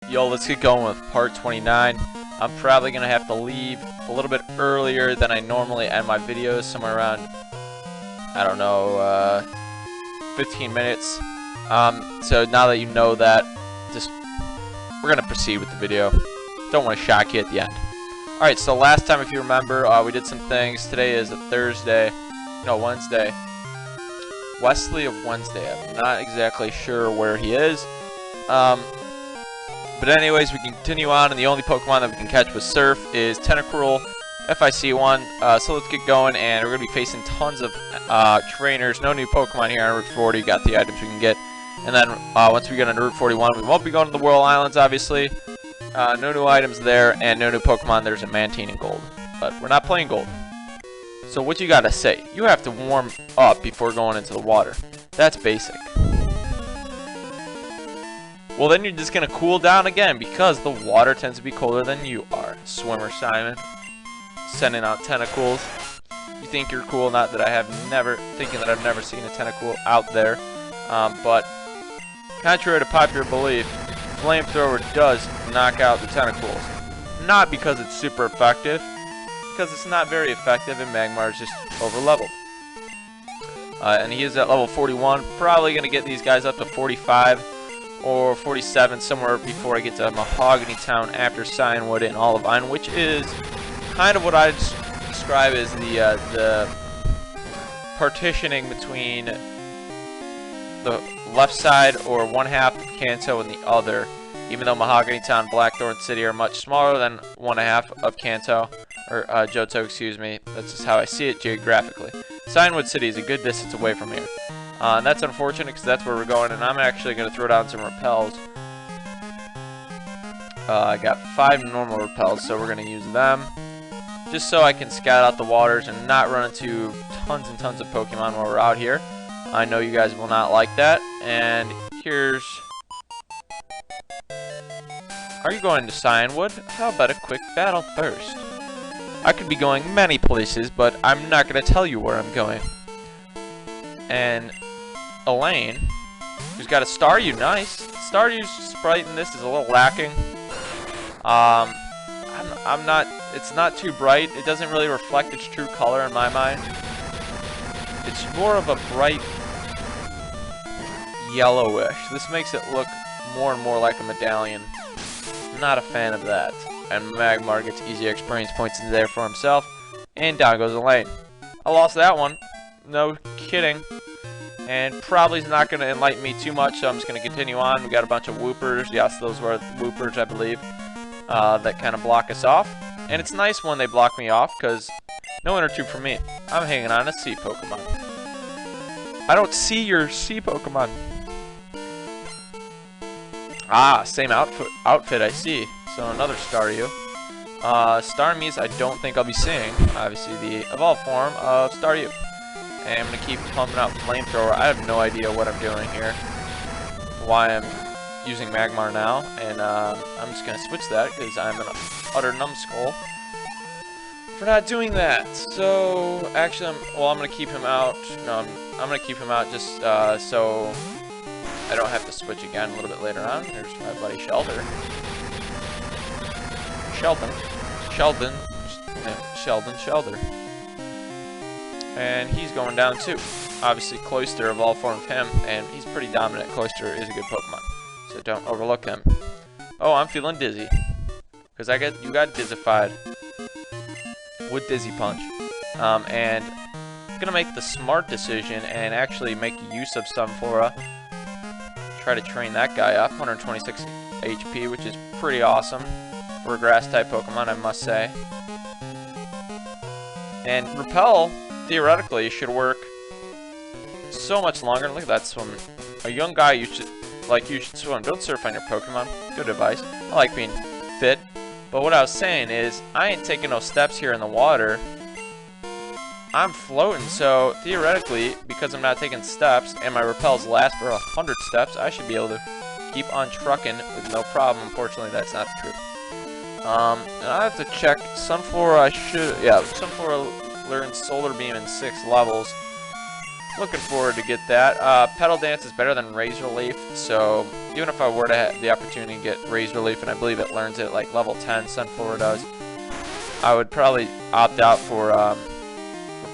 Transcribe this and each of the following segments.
Yo, let's get going with part 29. I'm probably going to have to leave a little bit earlier than I normally end my videos, somewhere around, I don't know, 15 minutes. So now that you know that, we're going to proceed with the video. Don't want to shock you at the end. Alright, so last time, if you remember, we did some things. Today is a Wednesday. Wesley of Wednesday. I'm not exactly sure where he is. But anyways, we can continue on, and the only Pokemon that we can catch with Surf is Tentacruel, FIC1. So let's get going, and we're going to be facing tons of trainers. No new Pokemon here on Route 40. Got the items we can get. And then once we get on Route 41, we won't be going to the Whirl Islands, obviously. No new items there, and no new Pokemon. There's a Mantine in Gold. But we're not playing Gold. So what you got to say? You have to warm up before going into the water. That's basic. Well, then you're just going to cool down again because the water tends to be colder than you are. Swimmer Simon, sending out tentacles. You think you're cool, not that I have never, thinking that I've never seen a tentacle out there. But contrary to popular belief, Flamethrower does knock out the tentacles. Not because it's super effective, because it's not very effective and Magmar is just over leveled. And he is at level 41, probably going to get these guys up to 45. Or 47, somewhere before I get to Mahogany Town after Cianwood and Olivine, which is kind of what I describe as the partitioning between the left side, or one half of Kanto and the other. Even though Mahogany Town and Blackthorn City are much smaller than one half of Kanto, or Johto, excuse me. That's just how I see it geographically. Cianwood City is a good distance away from here. And that's unfortunate because that's where we're going, and I'm actually going to throw down some repels. I got 5 normal repels, so we're going to use them. Just so I can scout out the waters and not run into tons and tons of Pokemon while we're out here. I know you guys will not like that. And here's... Are you going to Cianwood? How about a quick battle first? I could be going many places, but I'm not going to tell you where I'm going. And... Elaine, who's got a Staryu, nice. Staryu's sprite in this is a little lacking. I'm not, it's not too bright. It doesn't really reflect its true color in my mind. It's more of a bright yellowish. This makes it look more and more like a medallion. Not a fan of that. And Magmar gets easy experience points in there for himself. And down goes Elaine. I lost that one. No kidding. And probably is not going to enlighten me too much, so I'm just going to continue on. We got a bunch of Whoopers. Yes, those were Whoopers, I believe, that kind of block us off. And it's nice when they block me off, because no inner tube for me. I'm hanging on a sea Pokemon. I don't see your sea Pokemon. Ah, same outfit I see. So another Staryu. Starmie's I don't think I'll be seeing. Obviously the evolved form of Staryu. And I'm going to keep pumping out Flamethrower. I have no idea what I'm doing here. Why I'm using Magmar now. And I'm just going to switch that because I'm an utter numbskull for not doing that. So, actually, I'm going to keep him out. No, I'm going to keep him out just so I don't have to switch again a little bit later on. There's my buddy Sheldon. And he's going down too. Obviously, Cloyster evolved formed him, and he's pretty dominant. Cloyster is a good Pokemon, so don't overlook him. Oh, I'm feeling dizzy because you got dizzified with Dizzy Punch, and I'm gonna make the smart decision and actually make use of Sunflora. Try to train that guy up. 126 HP, which is pretty awesome for a Grass-type Pokemon, I must say. And Repel, theoretically, should work so much longer. Look at that swim. A young guy, you should swim. Don't surf on your Pokemon. Good advice. I like being fit. But what I was saying is, I ain't taking no steps here in the water. I'm floating, so theoretically, because I'm not taking steps, and my repels last for 100 steps, I should be able to keep on trucking with no problem. Unfortunately, that's not the truth. And I have to check Sunflora. Sunflora learns Solar Beam in 6 levels. Looking forward to get that. Petal Dance is better than Razor Leaf, so even if I were to have the opportunity to get Razor Leaf, and I believe it learns it at like level 10, Sunflower does, I would probably opt out for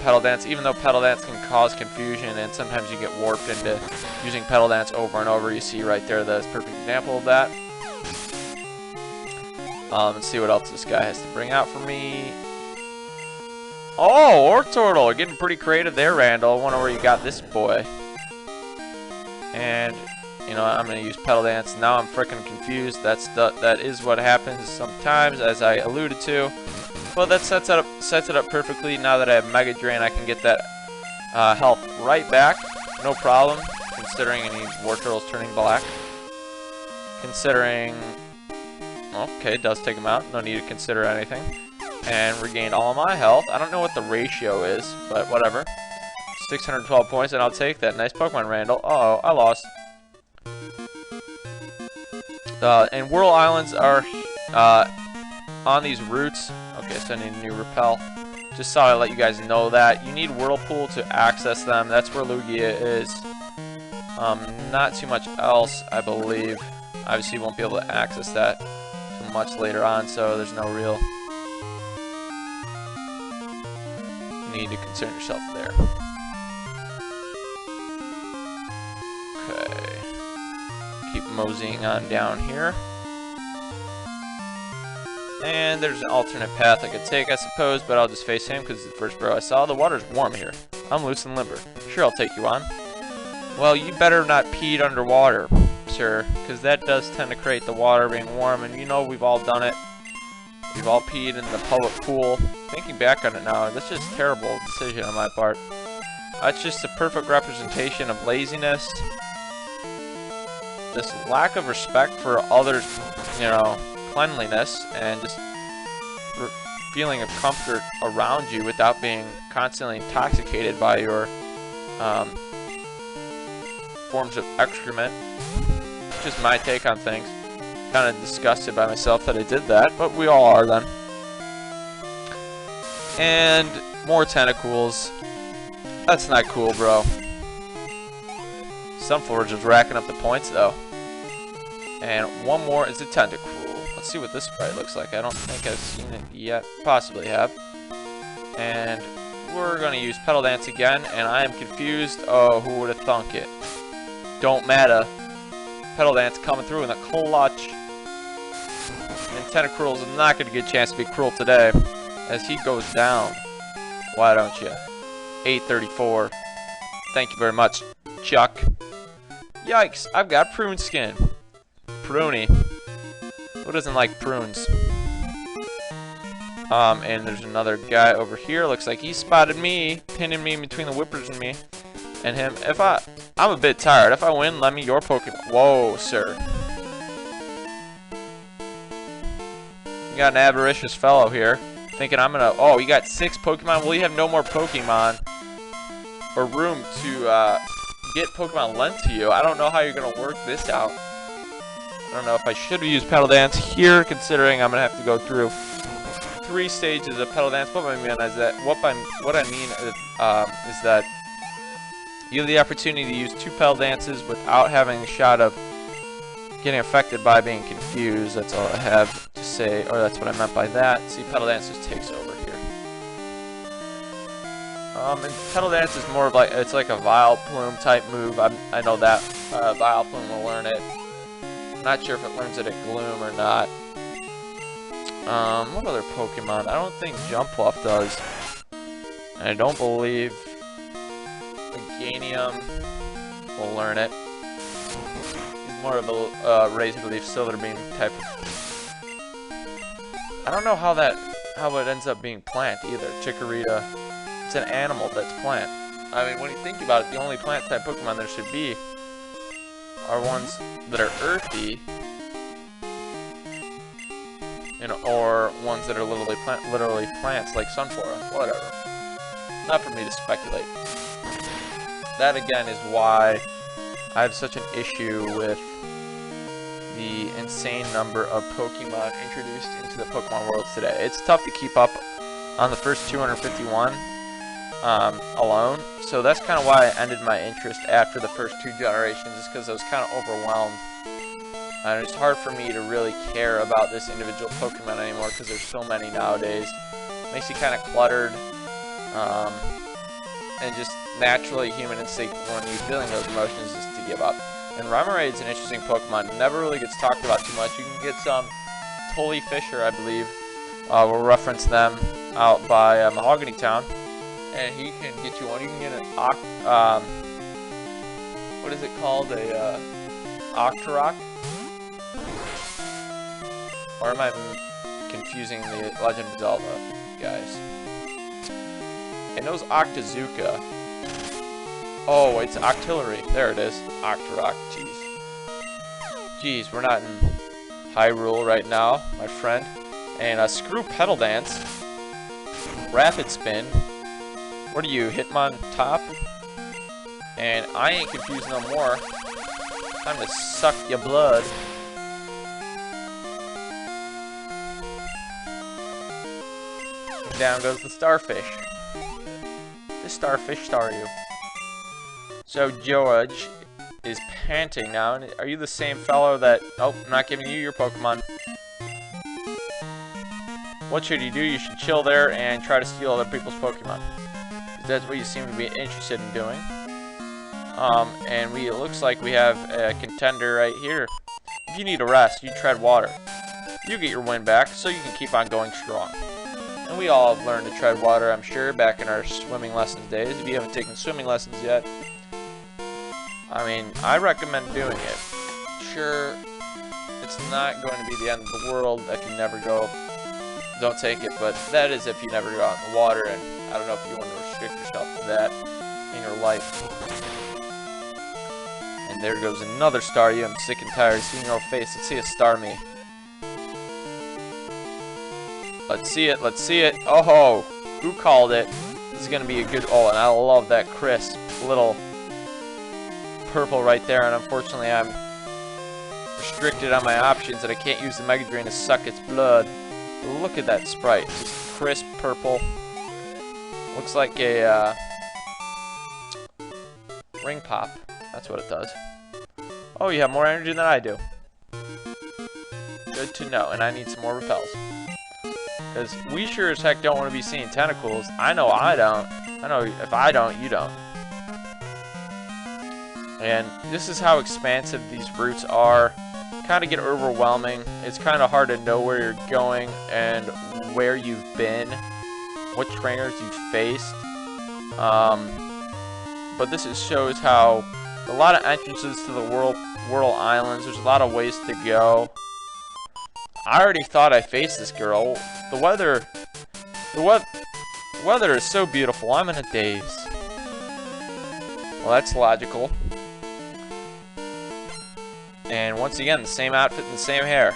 Petal Dance, even though Petal Dance can cause confusion and sometimes you get warped into using Petal Dance over and over. You see right there, that's a perfect example of that. Let's see what else this guy has to bring out for me. Oh, Ortortle, getting pretty creative there, Randall. I wonder where you got this boy. And, you know, I'm going to use Petal Dance. Now I'm freaking confused. That is what happens sometimes, as I alluded to. Well, that sets it up perfectly. Now that I have Mega Drain, I can get that health right back. No problem, considering I need Wartortle's turning black. Considering... Okay, it does take him out. No need to consider anything. And regained all of my health. I don't know what the ratio is, but whatever. 612 points, and I'll take that. Nice Pokemon, Randall. Uh-oh, I lost. And Whirl Islands are on these routes. Okay, so I need a new repel. Just thought I'd let you guys know that. You need Whirlpool to access them. That's where Lugia is. Not too much else, I believe. Obviously, you won't be able to access that too much later on, so there's no real need to concern yourself there. Okay. Keep moseying on down here. And there's an alternate path I could take, I suppose, but I'll just face him because it's the first bro I saw. The water's warm here. I'm loose and limber. Sure, I'll take you on. Well, you better not pee underwater, sir, because that does tend to create the water being warm, and you know we've all done it. We've all peed in the public pool. Thinking back on it now, that's just a terrible decision on my part. It's just a perfect representation of laziness. This lack of respect for others, you know, cleanliness, and just feeling of comfort around you without being constantly intoxicated by your forms of excrement. Just my take on things. Kind of disgusted by myself that I did that, but we all are then. And more tentacles. That's not cool, bro. Sunflower just racking up the points though. And one more is a tentacle. Let's see what this sprite looks like. I don't think I've seen it yet. Possibly have. And we're gonna use Petal Dance again, and I am confused. Oh, who would have thunk it? Don't matter. Petal Dance coming through in the clutch. And Tentacruel's not going to get a chance to be cruel today, as he goes down. Why don't you? 834. Thank you very much, Chuck. Yikes, I've got prune skin. Pruny. Who doesn't like prunes? And there's another guy over here. Looks like he spotted me, pinning me between the whippers and me. And him. I'm a bit tired. If I win, lend me your Pokemon. Whoa, sir. You got an avaricious fellow here. Thinking I'm gonna... Oh, you got 6 Pokemon? Well, you have no more Pokemon. Or room to get Pokemon lent to you. I don't know how you're gonna work this out. I don't know if I should use Petal Dance here, considering I'm gonna have to go through 3 stages of Petal Dance. What I mean is that you have the opportunity to use 2 Petal Dances without having a shot of getting affected by being confused. That's all I have to say, or that's what I meant by that. See, Petal Dance just takes over here. And Petal Dance is more of like, it's like a Vileplume type move. I know that Vileplume will learn it. Not sure if it learns it at Gloom or not. What other Pokemon? I don't think Jumpluff does. And I don't believe Meganium will learn it. He's more of a Razor Leaf Silver Beam type. I don't know how it ends up being plant either. Chikorita, it's an animal that's plant. I mean, when you think about it, the only plant type Pokemon there should be are ones that are earthy, you know, or ones that are literally plants like Sunflora. Whatever. Not for me to speculate. That again is why I have such an issue with the insane number of Pokemon introduced into the Pokemon world today. It's tough to keep up on the first 251, alone. So that's kind of why I ended my interest after the first 2 generations, is because I was kind of overwhelmed. And it's hard for me to really care about this individual Pokemon anymore because there's so many nowadays. Makes you kind of cluttered. And just naturally human instinct when you're feeling those emotions is to give up. And Remoraid is an interesting Pokemon. It never really gets talked about too much. You can get some Tully Fisher, I believe. We'll reference them out by Mahogany Town. And he can get you one. You can get an what is it called? A Octorok? Or am I confusing the Legend of Zelda guys? It knows Octazooka. Oh, it's Octillery. There it is. Octorok. Jeez. Jeez, we're not in Hyrule right now, my friend. And screw Pedal Dance. Rapid Spin. What are you, Hitmontop? And I ain't confused no more. Time to suck your blood. Down goes the starfish. The starfish star you. So George is panting now. And are you the same fellow that... Oh, I'm not giving you your Pokemon. What should you do? You should chill there and try to steal other people's Pokemon. That's what you seem to be interested in doing. And it looks like we have a contender right here. If you need a rest, you tread water. You get your wind back so you can keep on going strong. And we all have learned to tread water, I'm sure, back in our swimming lessons days. If you haven't taken swimming lessons yet, I mean, I recommend doing it. Sure, it's not going to be the end of the world if you never go. Don't take it, but that is if you never go out in the water, and I don't know if you want to restrict yourself to that in your life. And there goes another Staryu. I'm sick and tired of seeing your face. Let's see a Starmie. Let's see it, let's see it. Oh, who called it? This is going to be a good... Oh, and I love that crisp little purple right there. And unfortunately, I'm restricted on my options that I can't use the Mega Drain to suck its blood. Look at that sprite. Just crisp purple. Looks like a ring pop. That's what it does. Oh, you have more energy than I do. Good to know. And I need some more repels. Because we sure as heck don't want to be seeing tentacles. I know I don't. I know if I don't, you don't. And this is how expansive these routes are. Kind of get overwhelming. It's kind of hard to know where you're going and where you've been, what trainers you've faced. But this shows how a lot of entrances to the Whirl Islands. There's a lot of ways to go. I already thought I faced this girl. The weather is so beautiful. I'm in a daze. Well, that's logical. And once again, the same outfit and the same hair.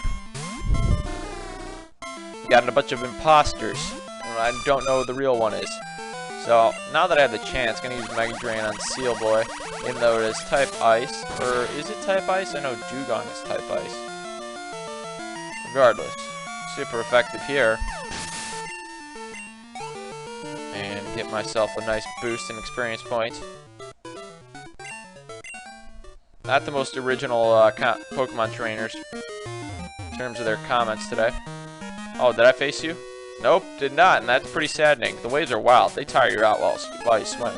Got a bunch of imposters. And I don't know who the real one is. So, now that I have the chance, I'm going to use Mega Drain on Seal Boy. Even though it is type Ice. Or is it type Ice? I know Dugong is type Ice. Regardless. Super effective here. And get myself a nice boost in experience points. Not the most original Pokemon trainers in terms of their comments today. Oh, did I face you? Nope, did not, and that's pretty saddening. The waves are wild. They tire you out while you swim.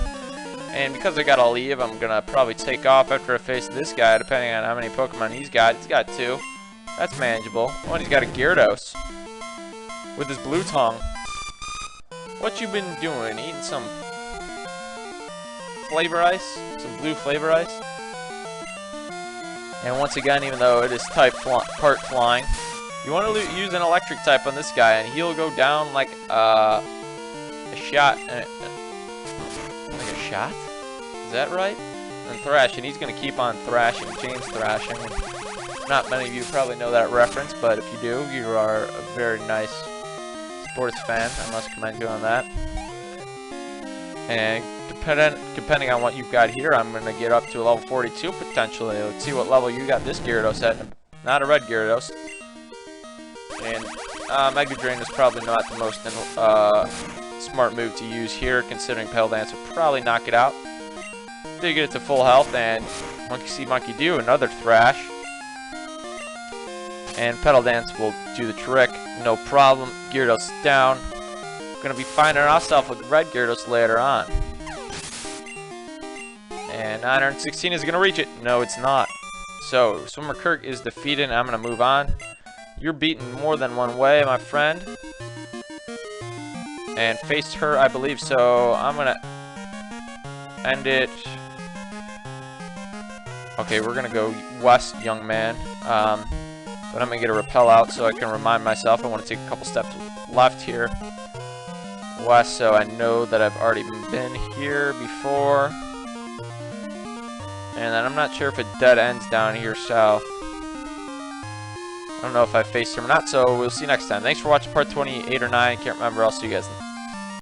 And because I gotta leave, I'm gonna probably take off after I face this guy, depending on how many Pokemon he's got. He's got 2. That's manageable. Oh, and he's got a Gyarados with his blue tongue. What you been doing? Eating some flavor ice? Some blue flavor ice? And once again, even though it is type part flying, you want to use an electric type on this guy, and he'll go down like a shot. Like a shot? Is that right? And Thrash, and he's going to keep on thrashing, James thrashing. Not many of you probably know that reference, but if you do, you are a very nice sports fan. I must commend you on that. And depending on what you've got here, I'm going to get up to a level 42 potentially. Let's see what level you got this Gyarados at. Not a red Gyarados. And Mega Drain is probably not the most smart move to use here, considering Pedal Dance would probably knock it out. Did get it to full health, and Monkey See, Monkey Do, another thrash. And Pedal Dance will do the trick, no problem. Gyarados down. Gonna be finding ourselves with red Gyarados later on. And 916 is gonna reach it. No, it's not. So, Swimmer Kirk is defeated, and I'm gonna move on. You're beaten more than one way, my friend. And faced her, I believe, so I'm gonna end it. Okay, we're gonna go west, young man. But I'm gonna get a repel out so I can remind myself I want to take a couple steps left here. West, so I know that I've already been here before. And then I'm not sure if it dead ends down here south. I don't know if I faced him or not, so we'll see you next time. Thanks for watching part 28 or 9. Can't remember. I'll see you guys in the